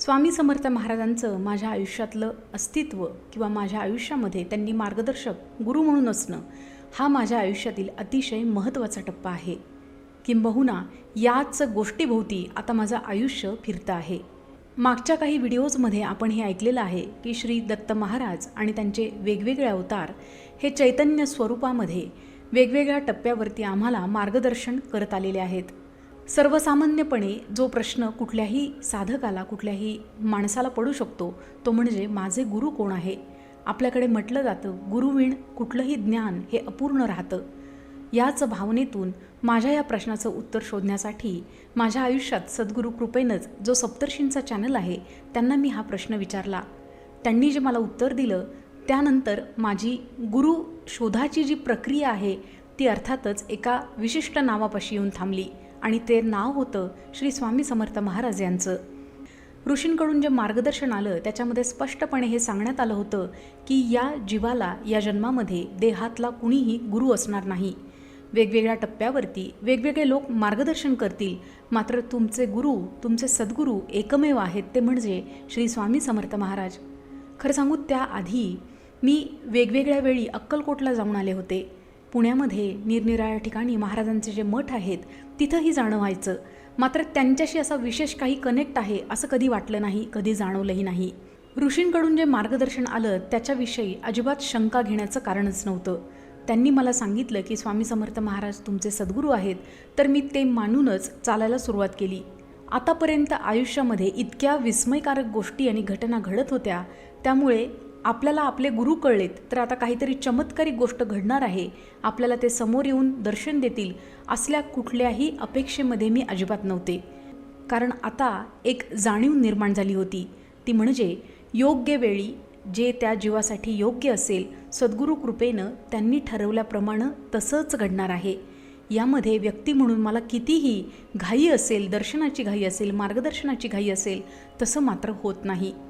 स्वामी समर्थ महाराजांचं माझ्या आयुष्यातलं अस्तित्व किंवा माझ्या आयुष्यामध्ये त्यांनी मार्गदर्शक गुरु म्हणून असणं हा माझ्या आयुष्यातील अतिशय महत्त्वाचा टप्पा आहे. किंबहुना याच गोष्टीभोवती आता माझं आयुष्य फिरतं आहे. मागच्या काही व्हिडिओजमध्ये आपण हे ऐकलेलं आहे की श्री दत्त महाराज आणि त्यांचे वेगवेगळे अवतार हे चैतन्य स्वरूपामध्ये वेगवेगळ्या टप्प्यावरती आम्हाला मार्गदर्शन करत आलेले आहेत. सर्वसामान्यपणे जो प्रश्न कुठल्याही साधकाला कुठल्याही माणसाला पडू शकतो तो म्हणजे माझे गुरु कोण आहे. आपल्याकडे म्हटलं जातं गुरुविण कुठलंही ज्ञान हे अपूर्ण राहतं. याच भावनेतून माझ्या या प्रश्नाचं उत्तर शोधण्यासाठी माझ्या आयुष्यात सद्गुरू कृपेनंच जो सप्तर्षींचा चॅनल आहे त्यांना मी हा प्रश्न विचारला. त्यांनी जे मला उत्तर दिलं त्यानंतर माझी गुरु शोधाची जी प्रक्रिया आहे ती अर्थातच एका विशिष्ट नावापाशी येऊन थांबली आणि ते नाव होतं श्री स्वामी समर्थ महाराज यांचं. ऋषींकडून जे मार्गदर्शन आलं त्याच्यामध्ये स्पष्टपणे हे सांगण्यात आलं होतं की या जीवाला या जन्मामध्ये देहातला कुणीही गुरु असणार नाही. वेगवेगळ्या टप्प्यावरती वेगवेगळे लोक मार्गदर्शन करतील, मात्र तुमचे गुरु तुमचे सद्गुरू एकमेव आहेत ते म्हणजे श्री स्वामी समर्थ महाराज. खरं सांगू त्याआधी मी वेगवेगळ्या वेळी अक्कलकोटला जाऊन आले होते. पुण्यामध्ये निरनिराळ्या ठिकाणी महाराजांचे जे मठ आहेत तिथंही जाणं व्हायचं, मात्र त्यांच्याशी असा विशेष काही कनेक्ट आहे असं कधी वाटलं नाही, कधी जाणवलंही नाही. ऋषींकडून जे मार्गदर्शन आलं त्याच्याविषयी अजिबात शंका घेण्याचं कारणच नव्हतं. त्यांनी मला सांगितलं की स्वामी समर्थ महाराज तुमचे सद्गुरू आहेत, तर मी ते मानूनच चालायला सुरुवात केली. आतापर्यंत आयुष्यामध्ये इतक्या विस्मयकारक गोष्टी आणि घटना घडत होत्या, त्यामुळे आपल्याला आपले गुरु कळलेत तर आता काहीतरी चमत्कारिक गोष्ट घडणार आहे, आपल्याला ते समोर येऊन दर्शन देतील असल्या कुठल्याही अपेक्षेमध्ये मी अजिबात नव्हते. कारण आता एक जाणीव निर्माण झाली होती, ती म्हणजे योग्य वेळी जे त्या जीवासाठी योग्य असेल सद्गुरू कृपेनं त्यांनी ठरवल्याप्रमाणे तसंच घडणार आहे. यामध्ये व्यक्ती म्हणून मला कितीही घाई असेल, दर्शनाची घाई असेल, मार्गदर्शनाची घाई असेल, तसं मात्र होत नाही.